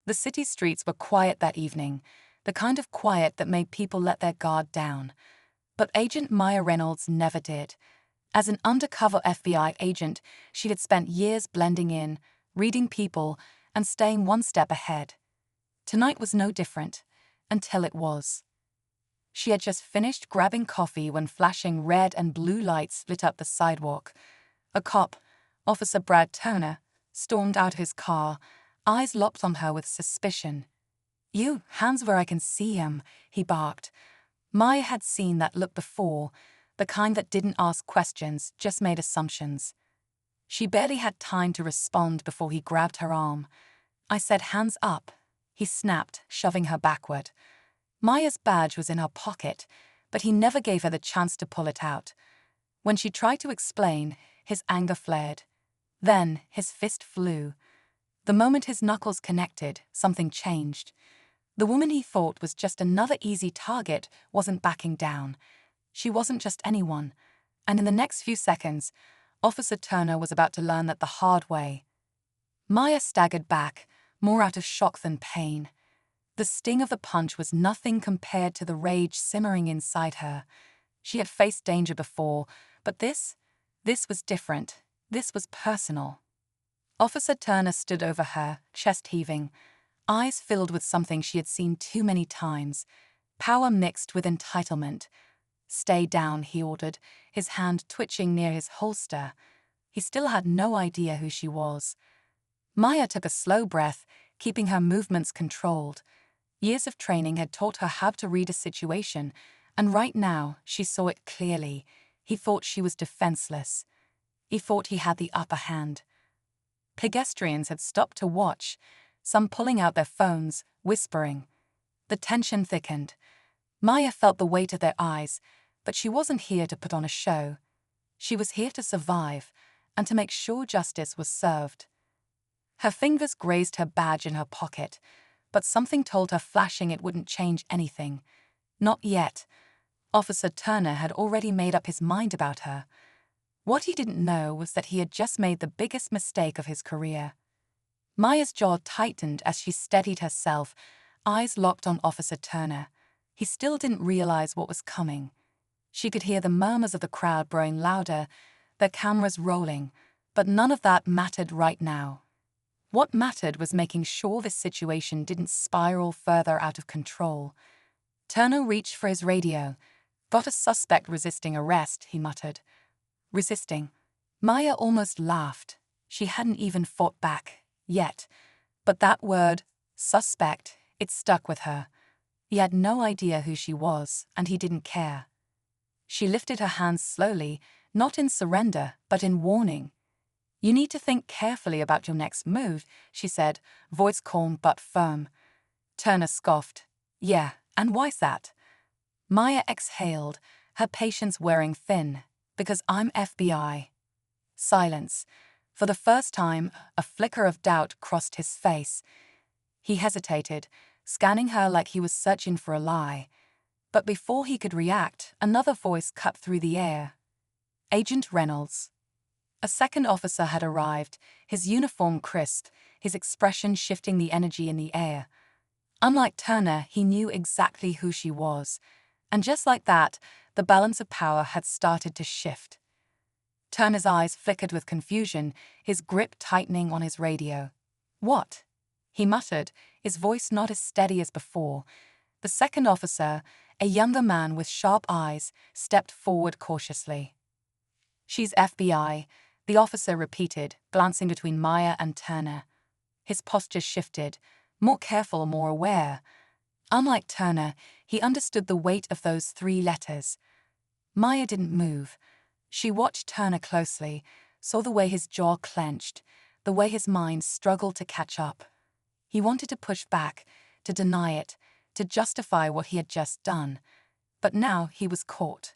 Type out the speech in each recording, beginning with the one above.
The city streets were quiet that evening, the kind of quiet that made people let their guard down. But Agent Maya Reynolds never did. As an undercover FBI agent, she had spent years blending in, reading people, and staying one step ahead. Tonight was no different, until it was. She had just finished grabbing coffee when flashing red and blue lights lit up the sidewalk. A cop, Officer Brad Turner, stormed out of his car, eyes locked on her with suspicion. "You, hands where I can see 'em," he barked. Maya had seen that look before, the kind that didn't ask questions, just made assumptions. She barely had time to respond before he grabbed her arm. "I said hands up," he snapped, shoving her backward. Maya's badge was in her pocket, but he never gave her the chance to pull it out. When she tried to explain, his anger flared. Then his fist flew. The moment his knuckles connected, something changed. The woman he thought was just another easy target wasn't backing down. She wasn't just anyone. And in the next few seconds, Officer Turner was about to learn that the hard way. Maya staggered back, more out of shock than pain. The sting of the punch was nothing compared to the rage simmering inside her. She had faced danger before, but this was different. This was personal. Officer Turner stood over her, chest heaving, eyes filled with something she had seen too many times, power mixed with entitlement. "Stay down," he ordered, his hand twitching near his holster. He still had no idea who she was. Maya took a slow breath, keeping her movements controlled. Years of training had taught her how to read a situation, and right now she saw it clearly. He thought she was defenseless. He thought he had the upper hand. Pedestrians had stopped to watch, some pulling out their phones, whispering. The tension thickened. Maya felt the weight of their eyes, but she wasn't here to put on a show. She was here to survive, and to make sure justice was served. Her fingers grazed her badge in her pocket, but something told her flashing it wouldn't change anything. Not yet. Officer Turner had already made up his mind about her. What he didn't know was that he had just made the biggest mistake of his career. Maya's jaw tightened as she steadied herself, eyes locked on Officer Turner. He still didn't realize what was coming. She could hear the murmurs of the crowd growing louder, their cameras rolling, but none of that mattered right now. What mattered was making sure this situation didn't spiral further out of control. Turner reached for his radio. "Got a suspect resisting arrest," he muttered. Resisting. Maya almost laughed. She hadn't even fought back, yet. But that word, suspect, it stuck with her. He had no idea who she was, and he didn't care. She lifted her hands slowly, not in surrender, but in warning. "You need to think carefully about your next move," she said, voice calm but firm. Turner scoffed. "Yeah, and why's that?" Maya exhaled, her patience wearing thin. "Because I'm FBI." Silence. For the first time, a flicker of doubt crossed his face. He hesitated, scanning her like he was searching for a lie. But before he could react, another voice cut through the air. "Agent Reynolds." A second officer had arrived, his uniform crisp, his expression shifting the energy in the air. Unlike Turner, he knew exactly who she was. And just like that, the balance of power had started to shift. Turner's eyes flickered with confusion, his grip tightening on his radio. "What?" he muttered, his voice not as steady as before. The second officer, a younger man with sharp eyes, stepped forward cautiously. "She's FBI," the officer repeated, glancing between Maya and Turner. His posture shifted, more careful, more aware. Unlike Turner, he understood the weight of those 3 letters. Maya didn't move. She watched Turner closely, saw the way his jaw clenched, the way his mind struggled to catch up. He wanted to push back, to deny it, to justify what he had just done. But now he was caught.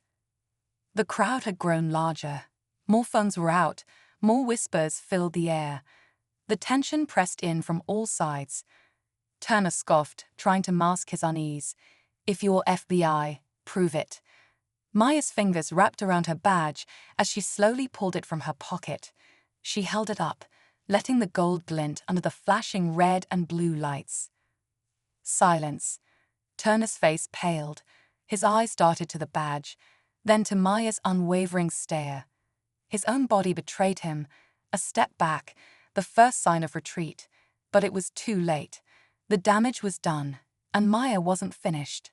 The crowd had grown larger. More phones were out, more whispers filled the air. The tension pressed in from all sides. Turner scoffed, trying to mask his unease. "If you're FBI, prove it." Maya's fingers wrapped around her badge as she slowly pulled it from her pocket. She held it up, letting the gold glint under the flashing red and blue lights. Silence. Turner's face paled. His eyes darted to the badge, then to Maya's unwavering stare. His own body betrayed him. A step back, the first sign of retreat. But it was too late. The damage was done, and Maya wasn't finished.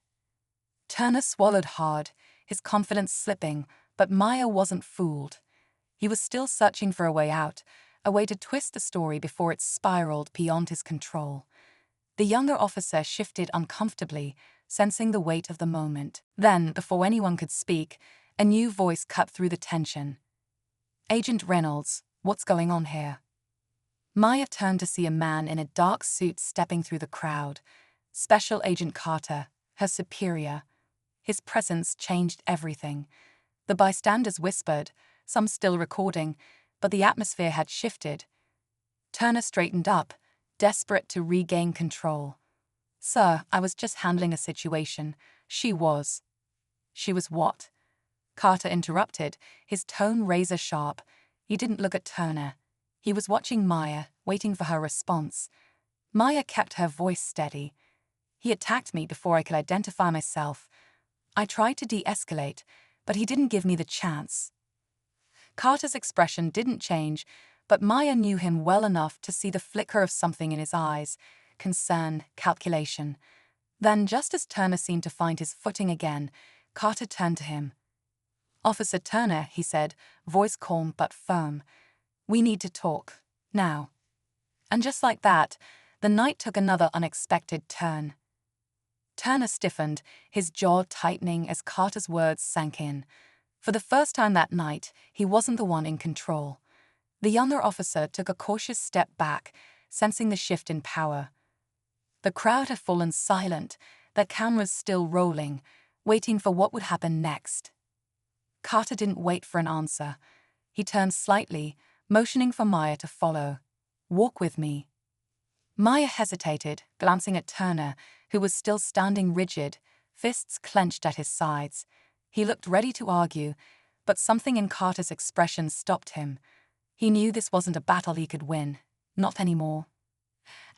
Turner swallowed hard, his confidence slipping, but Maya wasn't fooled. He was still searching for a way out, a way to twist the story before it spiraled beyond his control. The younger officer shifted uncomfortably, sensing the weight of the moment. Then, before anyone could speak, a new voice cut through the tension. "Agent Reynolds, what's going on here?" Maya turned to see a man in a dark suit stepping through the crowd. Special Agent Carter, her superior. His presence changed everything. The bystanders whispered, some still recording, but the atmosphere had shifted. Turner straightened up, desperate to regain control. "Sir, I was just handling a situation." She was. She was what? Carter interrupted, his tone razor-sharp. He didn't look at Turner. He was watching Maya, waiting for her response. Maya kept her voice steady. "He attacked me before I could identify myself. I tried to de-escalate, but he didn't give me the chance." Carter's expression didn't change, but Maya knew him well enough to see the flicker of something in his eyes, concern, calculation. Then, just as Turner seemed to find his footing again, Carter turned to him. "Officer Turner," he said, voice calm but firm. "We need to talk. Now." And just like that, the night took another unexpected turn. Turner stiffened, his jaw tightening as Carter's words sank in. For the first time that night, he wasn't the one in control. The younger officer took a cautious step back, sensing the shift in power. The crowd had fallen silent, their cameras still rolling, waiting for what would happen next. Carter didn't wait for an answer. He turned slightly, motioning for Maya to follow. "Walk with me." Maya hesitated, glancing at Turner, who was still standing rigid, fists clenched at his sides. He looked ready to argue, but something in Carter's expression stopped him. He knew this wasn't a battle he could win. Not anymore.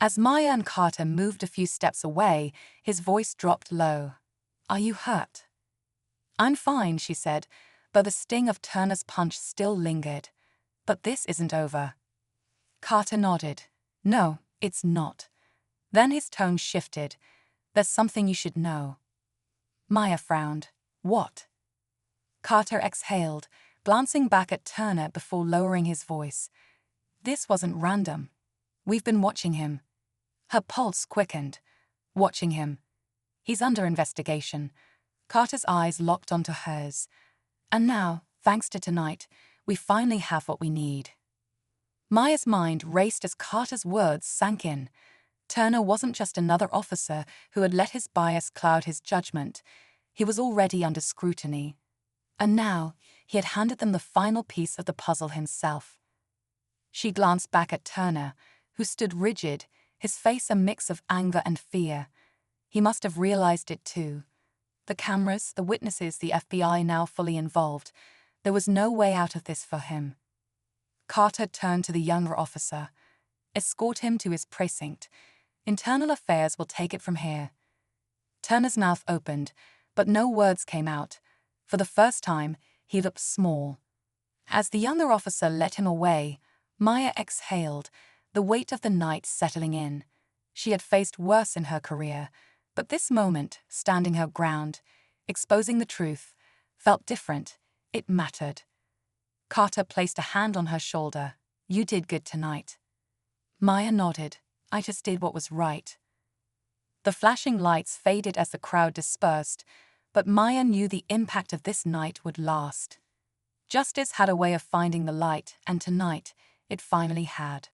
As Maya and Carter moved a few steps away, his voice dropped low. "Are you hurt?" "I'm fine," she said, though the sting of Turner's punch still lingered. "But this isn't over." Carter nodded. "No, it's not." Then his tone shifted. "There's something you should know." Maya frowned. "What?" Carter exhaled, glancing back at Turner before lowering his voice. "This wasn't random. We've been watching him." Her pulse quickened. "Watching him. He's under investigation." Carter's eyes locked onto hers. "And now, thanks to tonight, we finally have what we need." Maya's mind raced as Carter's words sank in. Turner wasn't just another officer who had let his bias cloud his judgment. He was already under scrutiny. And now, he had handed them the final piece of the puzzle himself. She glanced back at Turner, who stood rigid, his face a mix of anger and fear. He must have realized it too. The cameras, the witnesses, the FBI now fully involved. There was no way out of this for him. Carter turned to the younger officer. "Escort him to his precinct. Internal affairs will take it from here." Turner's mouth opened, but no words came out. For the first time, he looked small. As the younger officer led him away, Maya exhaled, the weight of the night settling in. She had faced worse in her career, but this moment, standing her ground, exposing the truth, felt different. It mattered. Carter placed a hand on her shoulder. "You did good tonight." Maya nodded. "I just did what was right." The flashing lights faded as the crowd dispersed, but Maya knew the impact of this night would last. Justice had a way of finding the light, and tonight, it finally had.